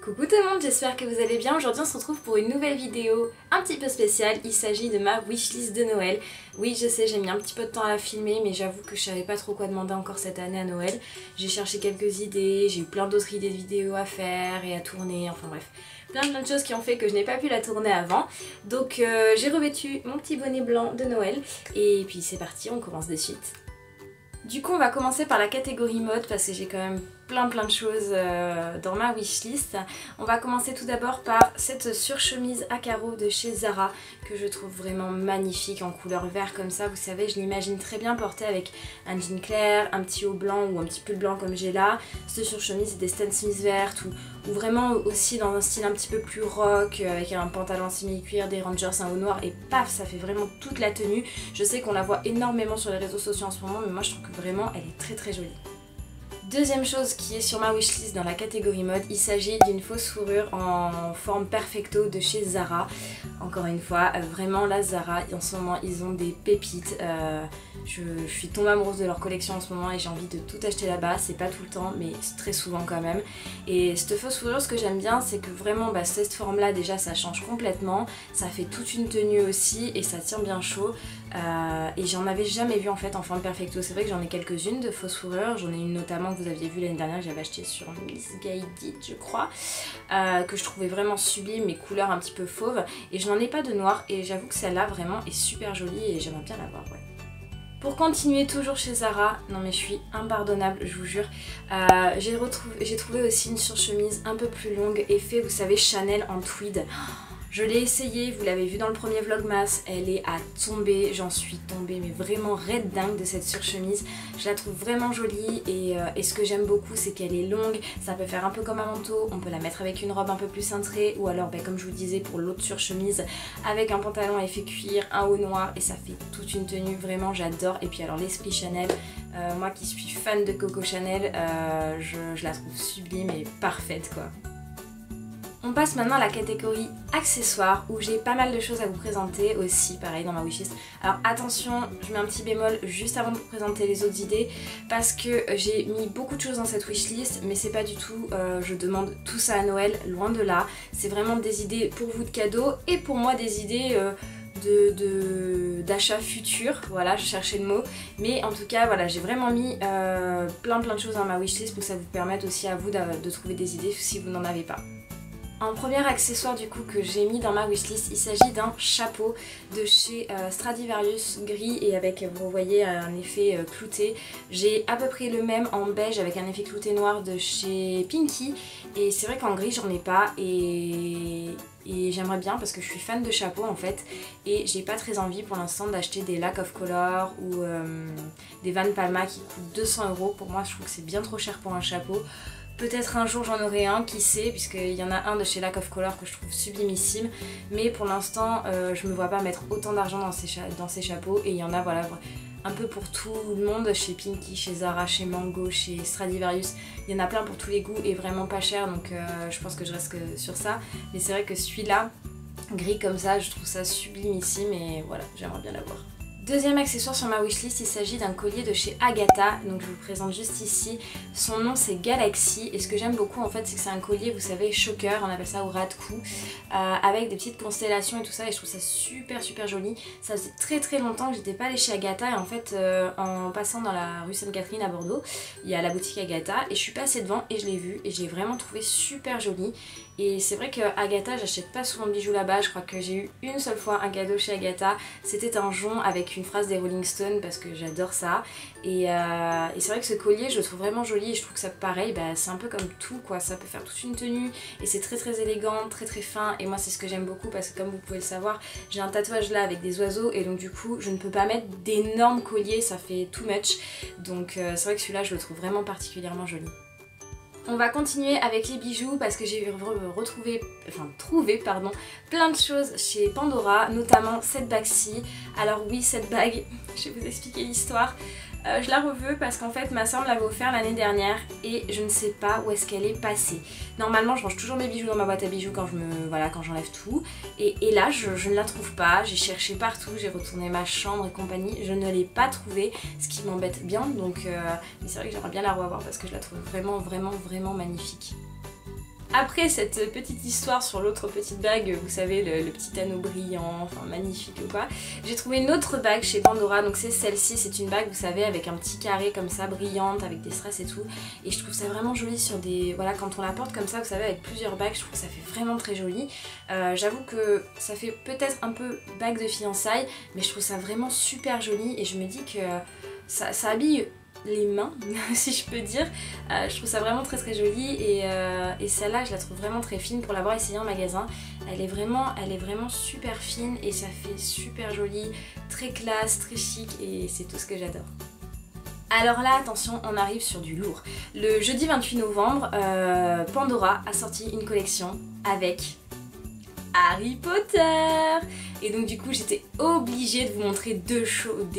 Coucou tout le monde, j'espère que vous allez bien. Aujourd'hui on se retrouve pour une nouvelle vidéo un petit peu spéciale. Il s'agit de ma wishlist de Noël. Oui, je sais, j'ai mis un petit peu de temps à la filmer, mais j'avoue que je savais pas trop quoi demander encore cette année à Noël. J'ai cherché quelques idées, j'ai eu plein d'autres idées de vidéos à faire et à tourner, enfin bref. Plein de choses qui ont fait que je n'ai pas pu la tourner avant. Donc j'ai revêtu mon petit bonnet blanc de Noël et puis c'est parti, on commence de suite. Du coup on va commencer par la catégorie mode parce que j'ai quand même plein de choses dans ma wishlist. On va commencer tout d'abord par cette surchemise à carreaux de chez Zara que je trouve vraiment magnifique en couleur vert comme ça. Vous savez, je l'imagine très bien portée avec un jean clair, un petit haut blanc ou un petit pull blanc comme j'ai là. Cette surchemise des Stan Smith vertes ou vraiment aussi dans un style un petit peu plus rock avec un pantalon simili-cuir, des Rangers, un haut noir et paf, ça fait vraiment toute la tenue. Je sais qu'on la voit énormément sur les réseaux sociaux en ce moment, mais moi je trouve que vraiment elle est très jolie. Deuxième chose qui est sur ma wishlist dans la catégorie mode, il s'agit d'une fausse fourrure en forme perfecto de chez Zara. Encore une fois, vraiment la Zara, en ce moment ils ont des pépites. Je suis tombée amoureuse de leur collection en ce moment et j'ai envie de tout acheter là-bas. C'est pas tout le temps mais très souvent quand même. Et cette fausse fourrure, ce que j'aime bien, c'est que vraiment cette forme là déjà ça change complètement. Ça fait toute une tenue aussi et ça tient bien chaud. Et j'en avais jamais vu en fait en forme perfecto. C'est vrai que j'en ai quelques-unes de fausses fourrures. J'en ai une notamment que vous aviez vu l'année dernière que j'avais acheté sur Missguided je crois, que je trouvais vraiment sublime, mes couleurs un petit peu fauve. Et je n'en ai pas de noir et j'avoue que celle-là vraiment est super jolie et j'aimerais bien l'avoir, ouais. Pour continuer toujours chez Zara, non mais je suis impardonnable, je vous jure, j'ai trouvé aussi une surchemise un peu plus longue, effet vous savez Chanel en tweed. Je l'ai essayé, vous l'avez vu dans le premier vlogmas, elle est à tomber, j'en suis tombée mais vraiment raide dingue de cette surchemise. Je la trouve vraiment jolie et ce que j'aime beaucoup c'est qu'elle est longue, ça peut faire un peu comme un manteau, on peut la mettre avec une robe un peu plus cintrée ou alors comme je vous disais pour l'autre surchemise avec un pantalon à effet cuir, un haut noir et ça fait toute une tenue, vraiment j'adore. Et puis alors l'esprit Chanel, moi qui suis fan de Coco Chanel, je la trouve sublime et parfaite quoi. On passe maintenant à la catégorie accessoires où j'ai pas mal de choses à vous présenter aussi, pareil dans ma wishlist. Alors attention, je mets un petit bémol juste avant de vous présenter les autres idées parce que j'ai mis beaucoup de choses dans cette wishlist mais c'est pas du tout, je demande tout ça à Noël, loin de là. C'est vraiment des idées pour vous de cadeaux et pour moi des idées d'achat futur, voilà je cherchais le mot, mais en tout cas voilà j'ai vraiment mis plein de choses dans ma wishlist pour que ça vous permette aussi à vous de trouver des idées si vous n'en avez pas. En premier accessoire du coup que j'ai mis dans ma wishlist, il s'agit d'un chapeau de chez Stradivarius gris et avec, vous voyez, un effet clouté. J'ai à peu près le même en beige avec un effet clouté noir de chez Pinky et c'est vrai qu'en gris j'en ai pas et j'aimerais bien parce que je suis fan de chapeaux en fait et j'ai pas très envie pour l'instant d'acheter des Lack of Color ou des Van Palma qui coûtent 200 €. Pour moi je trouve que c'est bien trop cher pour un chapeau. Peut-être un jour j'en aurai un, qui sait, puisqu'il y en a un de chez Lack of Color que je trouve sublimissime. Mais pour l'instant, je me vois pas mettre autant d'argent dans ces chapeaux. Et il y en a, voilà, un peu pour tout le monde, chez Pinky, chez Zara, chez Mango, chez Stradivarius. Il y en a plein pour tous les goûts et vraiment pas cher, donc je pense que je reste que sur ça. Mais c'est vrai que celui-là, gris comme ça, je trouve ça sublimissime et voilà, j'aimerais bien l'avoir. Deuxième accessoire sur ma wishlist, il s'agit d'un collier de chez Agatha, donc je vous le présente juste ici. Son nom c'est Galaxy et ce que j'aime beaucoup en fait c'est que c'est un collier, vous savez, choker, on appelle ça au ras de cou, avec des petites constellations et tout ça et je trouve ça super joli. Ça faisait très longtemps que j'étais pas allée chez Agatha et en fait en passant dans la rue Sainte-Catherine à Bordeaux, il y a la boutique Agatha et je suis passée devant et je l'ai vu et j'ai vraiment trouvé super joli. Et c'est vrai que Agatha, j'achète pas souvent de bijoux là-bas, je crois que j'ai eu une seule fois un cadeau chez Agatha, c'était un jonc avec une phrase des Rolling Stones parce que j'adore ça. Et c'est vrai que ce collier je le trouve vraiment joli et je trouve que ça pareil, c'est un peu comme tout quoi, ça peut faire toute une tenue et c'est très élégant, très fin et moi c'est ce que j'aime beaucoup parce que comme vous pouvez le savoir, j'ai un tatouage là avec des oiseaux et donc du coup je ne peux pas mettre d'énormes colliers, ça fait too much, donc c'est vrai que celui-là je le trouve vraiment particulièrement joli. On va continuer avec les bijoux parce que j'ai trouvé plein de choses chez Pandora, notamment cette bague-ci. Alors oui, cette bague, je vais vous expliquer l'histoire. Je la reveux parce qu'en fait ma soeur me l'avait offert l'année dernière et je ne sais pas où est-ce qu'elle est passée. Normalement je range toujours mes bijoux dans ma boîte à bijoux quand j'enlève tout et là je ne la trouve pas, j'ai cherché partout, j'ai retourné ma chambre et compagnie, je ne l'ai pas trouvée, ce qui m'embête bien donc mais c'est vrai que j'aimerais bien la revoir parce que je la trouve vraiment magnifique. Après cette petite histoire sur l'autre petite bague, vous savez le petit anneau brillant, enfin magnifique ou quoi, j'ai trouvé une autre bague chez Pandora, donc c'est celle-ci, c'est une bague vous savez avec un petit carré comme ça, brillante, avec des strass et tout, et je trouve ça vraiment joli sur des, voilà quand on la porte comme ça vous savez avec plusieurs bagues, je trouve que ça fait vraiment très joli. J'avoue que ça fait peut-être un peu bague de fiançailles, mais je trouve ça vraiment super joli et je me dis que ça habille les mains si je peux dire. Je trouve ça vraiment très joli et celle-là je la trouve vraiment très fine pour l'avoir essayée en magasin. Elle est vraiment super fine et ça fait super joli, très classe, très chic et c'est tout ce que j'adore. Alors là attention, on arrive sur du lourd. Le jeudi 28 novembre, Pandora a sorti une collection avec Harry Potter. Et donc du coup j'étais obligée de vous montrer des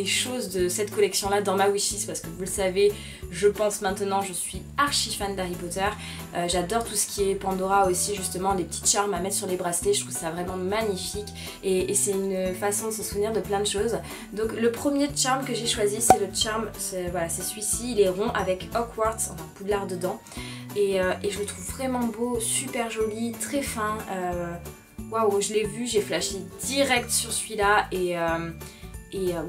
choses de cette collection là dans ma wishlist parce que vous le savez, je pense maintenant, je suis archi fan d'Harry Potter. J'adore tout ce qui est Pandora aussi, justement les petits charmes à mettre sur les bracelets, je trouve ça vraiment magnifique et c'est une façon de se souvenir de plein de choses. Donc le premier charme que j'ai choisi c'est le charme, voilà, c'est celui-ci, il est rond avec Hogwarts, enfin Poudlard dedans et je le trouve vraiment beau, super joli, très fin. Waouh, je l'ai vu, j'ai flashé direct sur celui-là et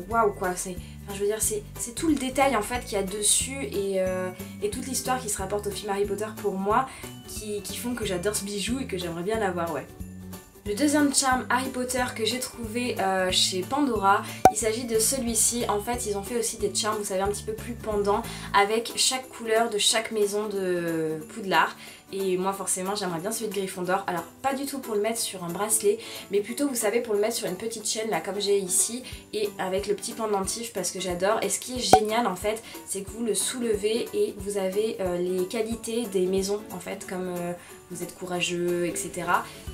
waouh quoi, enfin, je veux dire c'est tout le détail en fait qu'il y a dessus et toute l'histoire qui se rapporte au film Harry Potter pour moi qui font que j'adore ce bijou et que j'aimerais bien l'avoir, ouais. Le deuxième charme Harry Potter que j'ai trouvé chez Pandora, il s'agit de celui-ci. En fait ils ont fait aussi des charms, vous savez, un petit peu plus pendants avec chaque couleur de chaque maison de Poudlard. Et moi forcément j'aimerais bien celui de Gryffondor, alors pas du tout pour le mettre sur un bracelet, mais plutôt vous savez pour le mettre sur une petite chaîne là comme j'ai ici et avec le petit pendentif parce que j'adore. Et ce qui est génial en fait c'est que vous le soulevez et vous avez les qualités des maisons en fait, comme vous êtes courageux etc.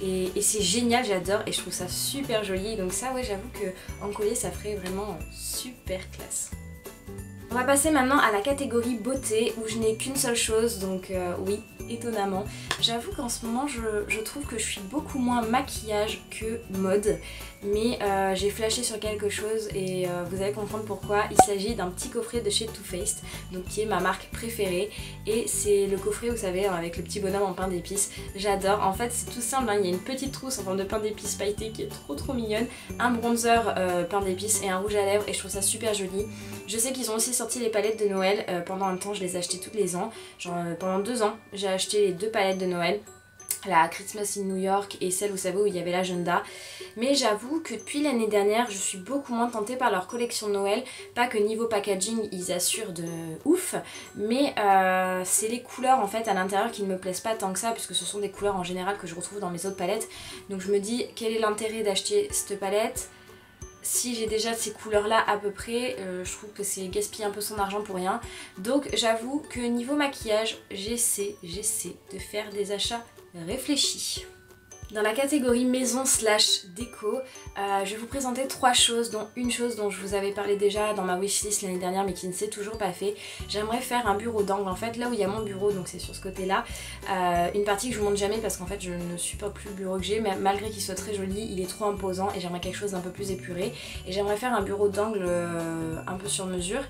Et c'est génial, j'adore et je trouve ça super joli, donc ça ouais j'avoue que en collier ça ferait vraiment super classe. On va passer maintenant à la catégorie beauté où je n'ai qu'une seule chose, donc oui, étonnamment. J'avoue qu'en ce moment je trouve que je suis beaucoup moins maquillage que mode, mais j'ai flashé sur quelque chose et vous allez comprendre pourquoi. Il s'agit d'un petit coffret de chez Too Faced, donc qui est ma marque préférée, et c'est le coffret vous savez avec le petit bonhomme en pain d'épices. J'adore, en fait c'est tout simple, hein. Il y a une petite trousse en forme de pain d'épices pailleté qui est trop mignonne, un bronzer pain d'épices et un rouge à lèvres et je trouve ça super joli. Je sais qu'ils ont aussi sorti les palettes de Noël, pendant un temps je les achetais tous les ans, genre pendant 2 ans j'ai acheté les 2 palettes de Noël, la Christmas in New York et celle vous savez où il y avait l'agenda. Mais j'avoue que depuis l'année dernière je suis beaucoup moins tentée par leur collection de Noël, pas que niveau packaging ils assurent de ouf, mais c'est les couleurs en fait à l'intérieur qui ne me plaisent pas tant que ça, puisque ce sont des couleurs en général que je retrouve dans mes autres palettes. Donc je me dis quel est l'intérêt d'acheter cette palette si j'ai déjà ces couleurs là à peu près. Je trouve que c'est gaspiller un peu son argent pour rien. Donc j'avoue que niveau maquillage j'essaie de faire des achats réfléchis. Dans la catégorie maison slash déco, je vais vous présenter 3 choses, dont une chose dont je vous avais parlé déjà dans ma wishlist l'année dernière mais qui ne s'est toujours pas fait. J'aimerais faire un bureau d'angle, en fait là où il y a mon bureau, donc c'est sur ce côté là, une partie que je vous montre jamais parce qu'en fait je ne supporte plus le bureau que j'ai, mais malgré qu'il soit très joli il est trop imposant et j'aimerais quelque chose d'un peu plus épuré et j'aimerais faire un bureau d'angle un peu sur mesure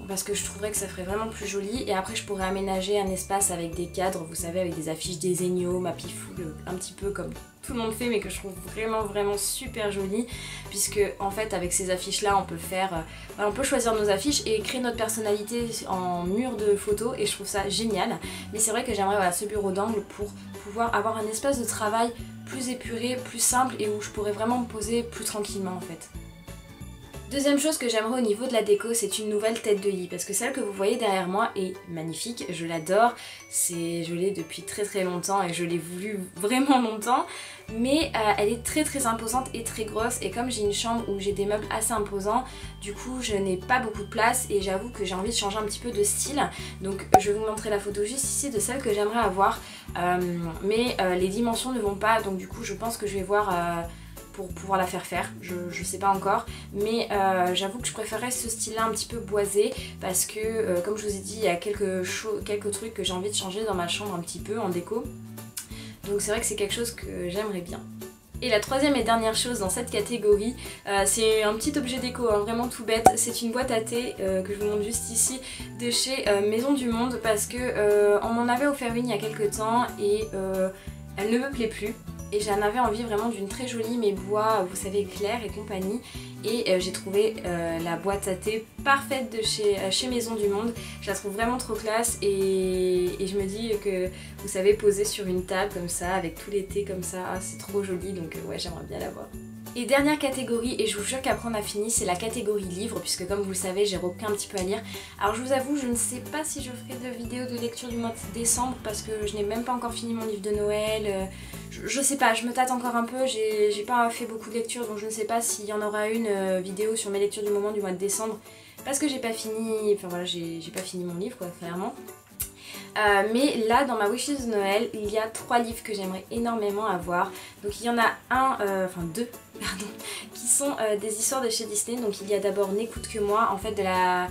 parce que je trouverais que ça ferait vraiment plus joli, et après je pourrais aménager un espace avec des cadres, vous savez, avec des affiches des Egnos, ma Pifoule, un petit peu comme tout le monde fait mais que je trouve vraiment super joli, puisque en fait avec ces affiches là on peut faire, on peut choisir nos affiches et créer notre personnalité en mur de photos et je trouve ça génial. Mais c'est vrai que j'aimerais voilà, ce bureau d'angle pour pouvoir avoir un espace de travail plus épuré, plus simple et où je pourrais vraiment me poser plus tranquillement en fait. Deuxième chose que j'aimerais au niveau de la déco, c'est une nouvelle tête de lit, parce que celle que vous voyez derrière moi est magnifique, je l'adore, je l'ai depuis très longtemps et je l'ai voulu vraiment longtemps, mais elle est très imposante et très grosse, et comme j'ai une chambre où j'ai des meubles assez imposants, du coup je n'ai pas beaucoup de place et j'avoue que j'ai envie de changer un petit peu de style, donc je vais vous montrer la photo juste ici de celle que j'aimerais avoir, mais les dimensions ne vont pas, donc du coup je pense que je vais voir pour pouvoir la faire, je sais pas encore, mais j'avoue que je préférerais ce style là un petit peu boisé parce que comme je vous ai dit il y a quelques trucs que j'ai envie de changer dans ma chambre un petit peu en déco, donc c'est vrai que c'est quelque chose que j'aimerais bien. Et la troisième et dernière chose dans cette catégorie, c'est un petit objet déco, hein, vraiment tout bête. C'est une boîte à thé que je vous montre juste ici de chez Maison du Monde parce que on m'en avait offert une il y a quelques temps et elle ne me plaît plus. Et j'en avais envie vraiment d'une très jolie mais bois, vous savez, clair et compagnie. Et j'ai trouvé la boîte à thé parfaite de chez Maison du Monde. Je la trouve vraiment trop classe et je me dis que vous savez poser sur une table comme ça avec tous les thés comme ça, c'est trop joli donc ouais, j'aimerais bien l'avoir. Et dernière catégorie, et je vous jure qu'après on a fini, c'est la catégorie livre, puisque comme vous le savez, j'ai repris un petit peu à lire. Alors je vous avoue, je ne sais pas si je ferai de vidéo de lecture du mois de décembre, parce que je n'ai même pas encore fini mon livre de Noël. Je sais pas, je me tâte encore un peu, j'ai pas fait beaucoup de lectures, donc je ne sais pas s'il y en aura une vidéo sur mes lectures du moment du mois de décembre, parce que j'ai pas fini, enfin voilà, j'ai pas fini mon livre quoi, clairement. Mais là dans ma wishlist de Noël il y a 3 livres que j'aimerais énormément avoir. Donc il y en a deux pardon, qui sont des histoires de chez Disney. Donc il y a d'abord N'écoute que moi, en fait de la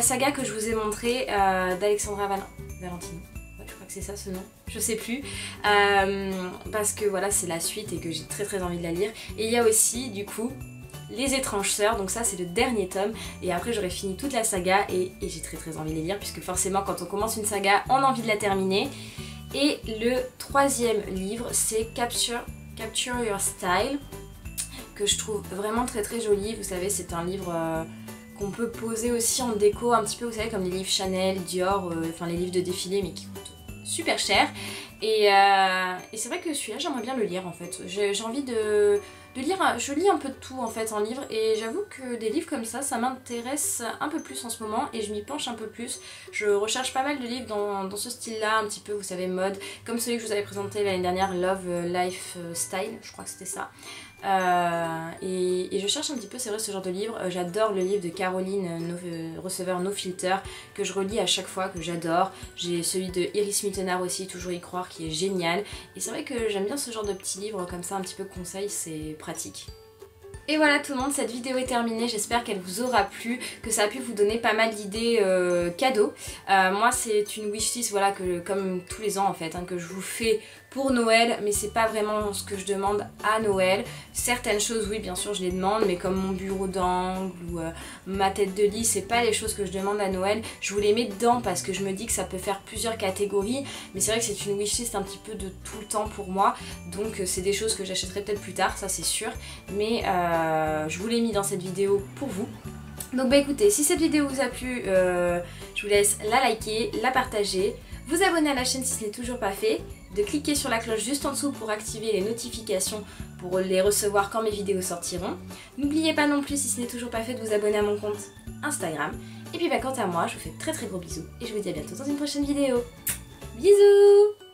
saga que je vous ai montré d'Alexandra Valentino. Ouais, je crois que c'est ça ce nom, je sais plus. Parce que voilà, c'est la suite et que j'ai très envie de la lire. Et il y a aussi du coup Les Étranges Sœurs, donc ça c'est le dernier tome et après j'aurai fini toute la saga et j'ai très envie de les lire puisque forcément quand on commence une saga on a envie de la terminer. Et le troisième livre c'est Capture Your Style, que je trouve vraiment très joli. Vous savez, c'est un livre qu'on peut poser aussi en déco un petit peu, vous savez, comme les livres Chanel, Dior, enfin les livres de défilé mais qui coûtent super cher. Et c'est vrai que celui-là j'aimerais bien le lire en fait. J'ai envie de lire, je lis un peu de tout en fait en livre et j'avoue que des livres comme ça m'intéresse un peu plus en ce moment et je m'y penche un peu plus. Je recherche pas mal de livres dans ce style là, un petit peu vous savez mode, comme celui que je vous avais présenté l'année dernière, Love Life Style, je crois que c'était ça. Et je cherche un petit peu, c'est vrai, ce genre de livre. J'adore le livre de Caroline Receveur No Filter que je relis à chaque fois, que j'adore. J'ai celui de Iris Mittenard aussi, Toujours y croire, qui est génial. Et c'est vrai que j'aime bien ce genre de petits livres comme ça, un petit peu conseil, c'est pratique. Et voilà tout le monde, cette vidéo est terminée, j'espère qu'elle vous aura plu, que ça a pu vous donner pas mal d'idées cadeaux. Moi c'est une wishlist, voilà, que comme tous les ans en fait, hein, que je vous fais pour Noël, mais c'est pas vraiment ce que je demande à Noël. Certaines choses oui bien sûr je les demande, mais comme mon bureau d'angle ou ma tête de lit, c'est pas les choses que je demande à Noël. Je vous les mets dedans parce que je me dis que ça peut faire plusieurs catégories, mais c'est vrai que c'est une wishlist un petit peu de tout le temps pour moi, donc c'est des choses que j'achèterai peut-être plus tard, ça c'est sûr, mais je vous l'ai mis dans cette vidéo pour vous. Donc bah écoutez, si cette vidéo vous a plu, je vous laisse la liker, la partager, vous abonner à la chaîne si ce n'est toujours pas fait, de cliquer sur la cloche juste en dessous pour activer les notifications pour les recevoir quand mes vidéos sortiront. N'oubliez pas non plus, si ce n'est toujours pas fait, de vous abonner à mon compte Instagram. Et puis bah quant à moi, je vous fais de très gros bisous et je vous dis à bientôt dans une prochaine vidéo. Bisous!